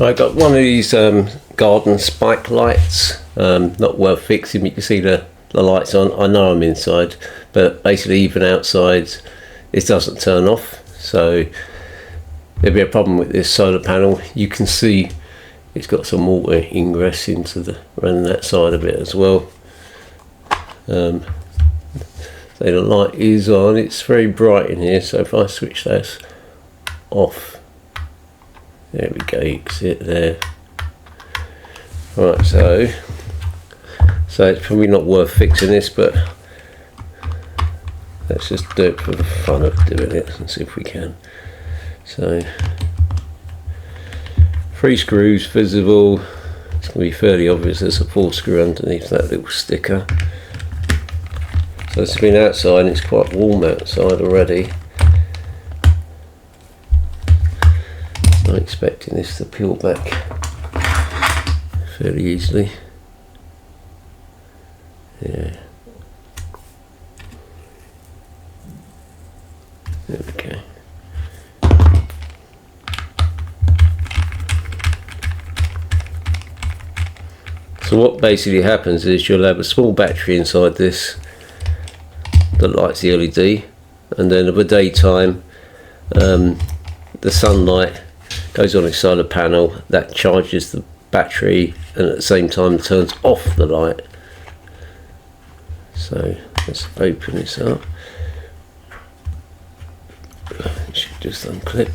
I got one of these garden spike lights, not worth fixing. You can see the lights on. I know I'm inside, but basically even outside it doesn't turn off, so there'll be a problem with this solar panel. You can see it's got some water ingress into around that side of it as well. So the light is on. It's very bright in here, so if I switch this off, there we go, you can see it there. Right, so it's probably not worth fixing this, but let's just do it for the fun of doing it and see if we can. So 3 screws visible. It's going to be fairly obvious. There's a 4th screw underneath that little sticker. So it's been outside and it's quite warm outside already. I'm expecting this to peel back fairly easily. Yeah. There we go. So what basically happens is you'll have a small battery inside this that lights the LED, and then at the daytime the sunlight goes on its solar panel, that charges the battery and at the same time turns off the light. So let's open this up. It should just unclip.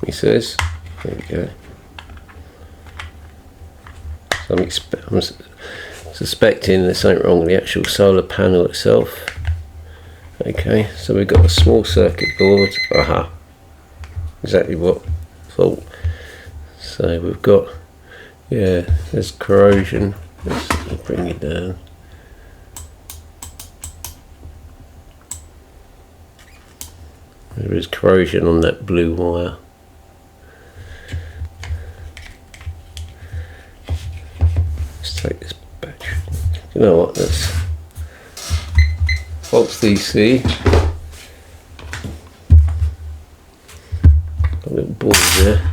He says, there we go. So I'm suspecting there's something wrong with the actual solar panel itself. Okay, so we've got a small circuit board. Aha, exactly what I thought. So we've got, yeah, there's corrosion. Let's bring it down. There is corrosion on that blue wire. Take this battery. You know what? Let's Volts DC. Got a little board there.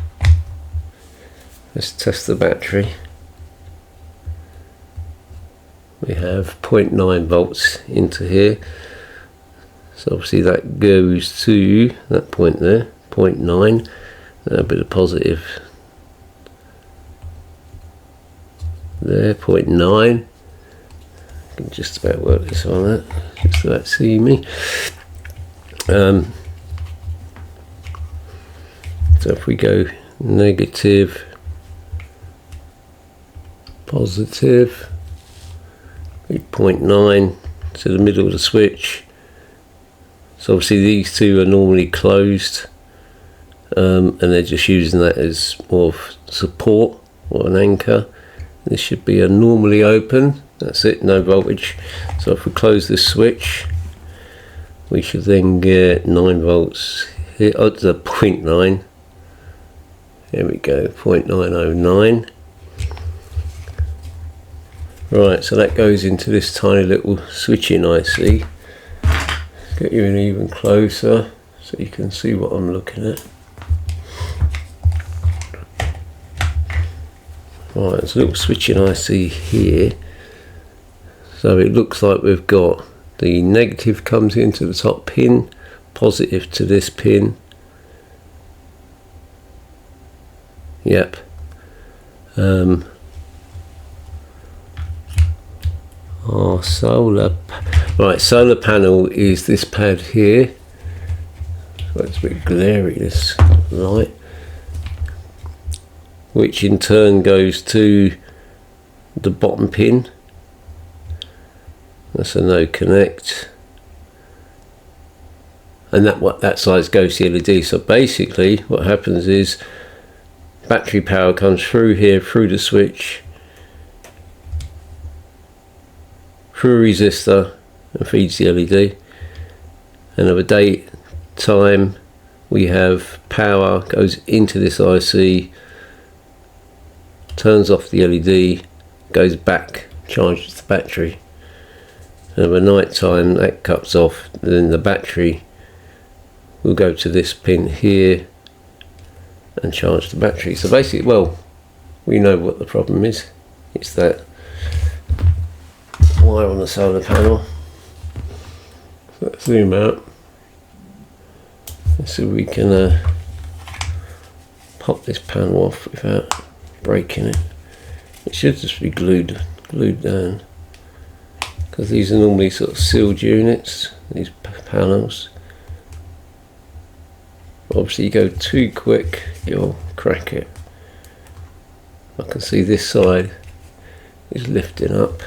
Let's test the battery. We have 0.9 volts into here. So obviously that goes to that point there, 0.9. A bit of positive there, 0.9. I can just about work this on that, just about see me. So if we go negative, positive, 0.9 to the middle of the switch. So obviously these two are normally closed, and they're just using that as more of support or an anchor. This should be a normally open. That's it, no voltage. So if we close this switch, we should then get 9 volts here. Oh, it's a 0.9. There we go, 0.909. Right, so that goes into this tiny little switching IC. Get you in even closer so you can see what I'm looking at. Right, there's a little switching IC here. So it looks like we've got the negative comes into the top pin, positive to this pin. Yep. Our solar panel is this pad here. So it's a bit glary, this light, which in turn goes to the bottom pin. That's a no connect, and that side goes to the LED. So basically what happens is battery power comes through here, through the switch, through a resistor, and feeds the LED. And at the daytime we have power goes into this IC, turns off the LED, goes back, charges the battery. And at night time that cuts off, then the battery will go to this pin here and charge the battery. So basically, well, we know what the problem is. It's that wire on the solar panel. Let's zoom out so we can pop this panel off without breaking it. It should just be glued down, because these are normally sort of sealed units, these panels. Obviously you go too quick, you'll crack it. I can see this side is lifting up.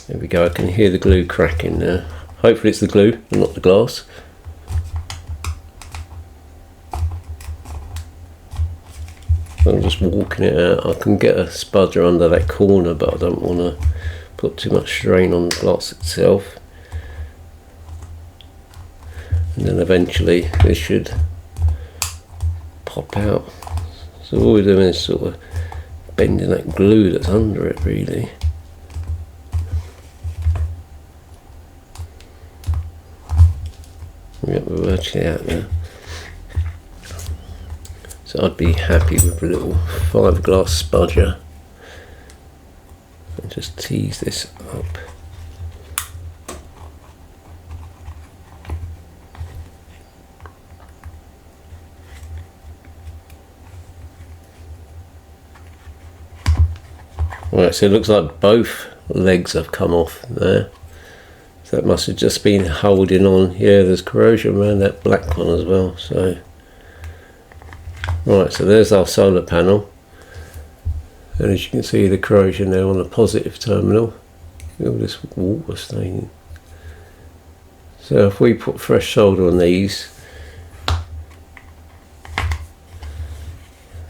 There we go, I can hear the glue cracking now. Hopefully it's the glue and not the glass. I'm just walking it out. I can get a spudger under that corner, but I don't want to put too much strain on the glass itself. And then eventually this should pop out. So all we're doing is sort of bending that glue that's under it, really. Yep, we're virtually out now. So I'd be happy with a little fiberglass spudger and just tease this up. Right, so it looks like both legs have come off there. So that must have just been holding on. Yeah, there's corrosion around that black one as well. So right, so there's our solar panel, and as you can see the corrosion there on the positive terminal. All this water staining. So if we put fresh solder on these,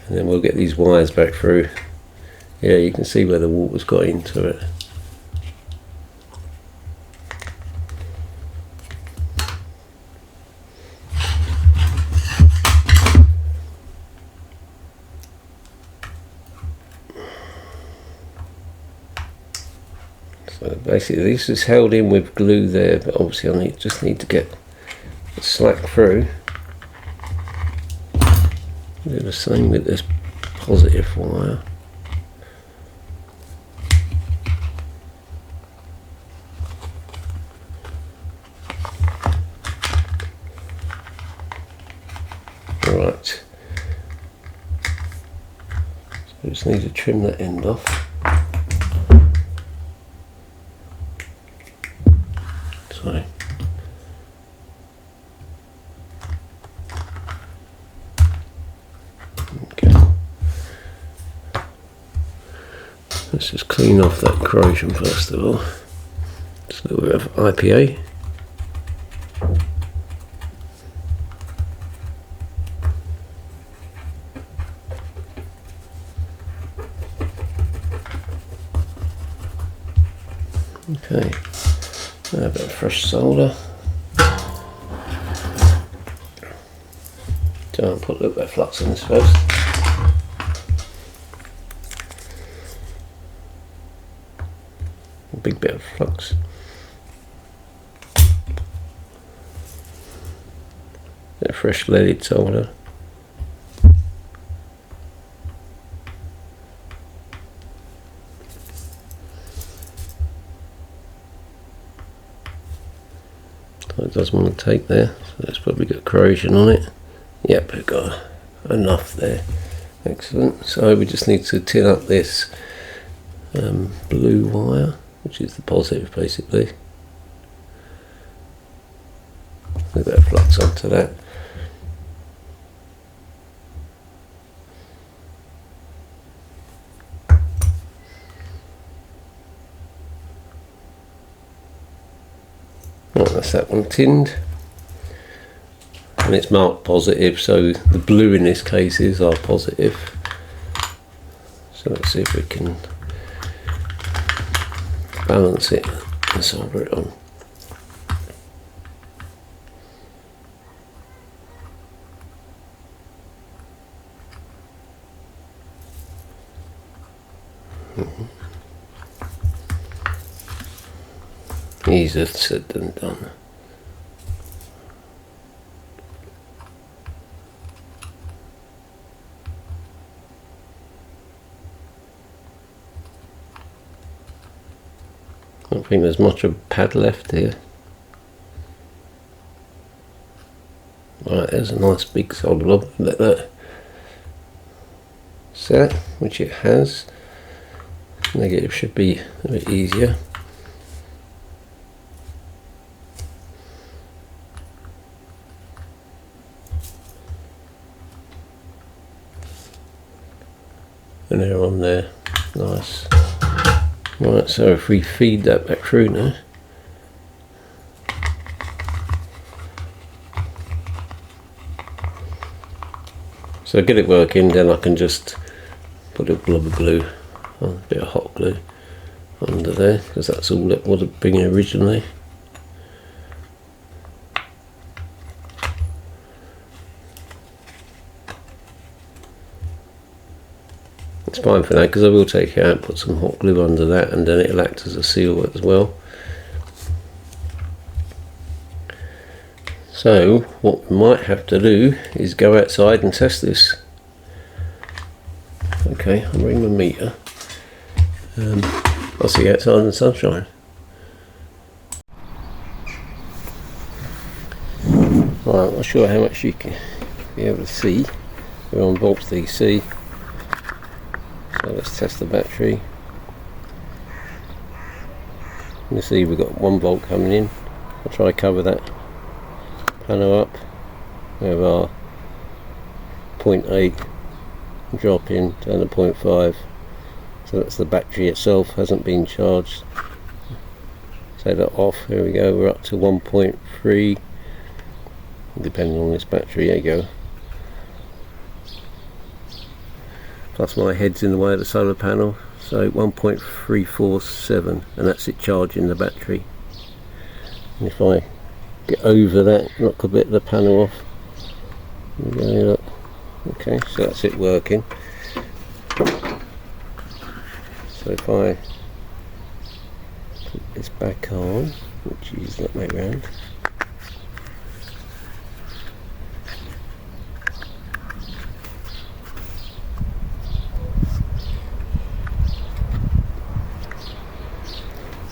and then we'll get these wires back through. Yeah, you can see where the water's got into it. So basically this is held in with glue there, but obviously I just need to get the slack through. Do the same with this positive wire. Right, so I just need to trim that end off. Sorry. Okay. Let's just clean off that corrosion first of all. Just a little bit of IPA. Okay, now a bit of fresh solder. So I'll put a little bit of flux in this first. A big bit of flux. Bit of fresh leaded solder. It does want to take there, so it's probably got corrosion on it. Yep, we've got enough there. Excellent. So we just need to tin up this blue wire, which is the positive basically. A bit of flux onto that. Right, that's that one tinned, and it's marked positive, so the blue in this case is our positive. So let's see if we can balance it and solder it on. Easier said than done. I don't think there's much of a pad left here. Right, there's a nice big solid blob. Let that set, which it has. Negative should be a bit easier. And they're on there. Nice. Right, so if we feed that back through now. So get it working, then I can just put a blob of glue, a bit of hot glue under there, because that's all it would have been originally. It's fine for now, because I will take it out and put some hot glue under that, and then it'll act as a seal as well. So what we might have to do is go outside and test this. Okay, I'll bring my meter. I'll see you outside in the sunshine. Right, I'm not sure how much you can be able to see. We're on volts DC. So let's test the battery. You see we've got 1 volt coming in. I'll try to cover that panel up. We have our 0.8 dropping down to 0.5. So that's the battery itself, hasn't been charged. Take that off, here we go, we're up to 1.3 depending on this battery, there you go. Plus my head's in the way of the solar panel, so 1.347, and that's it charging the battery. And if I get over that, knock a bit of the panel off, there you go, look. Okay, so that's it working. So if I put this back on, which is that way round,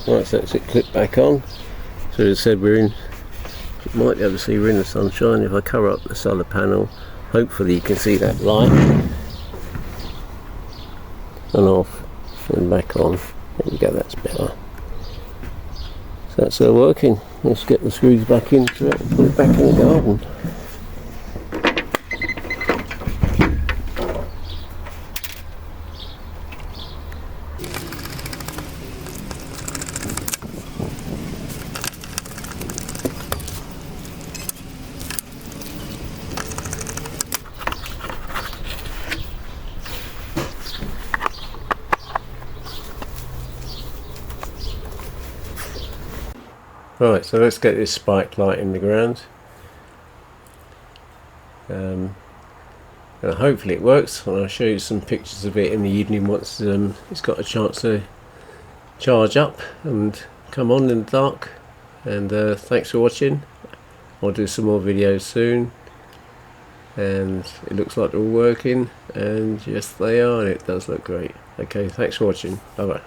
right, so that's it clipped back on. So as I said, we're in, you might be able to see we're in the sunshine. If I cover up the solar panel, hopefully you can see that light. And off and back on. There we go, that's better. So that's working. Let's get the screws back into it and put it back in the garden. Right, so let's get this spike light in the ground. And hopefully it works, and I'll show you some pictures of it in the evening once it's got a chance to charge up and come on in the dark. And thanks for watching. I'll do some more videos soon, and it looks like they're all working, and yes they are, and it does look great. Okay, thanks for watching. Bye bye.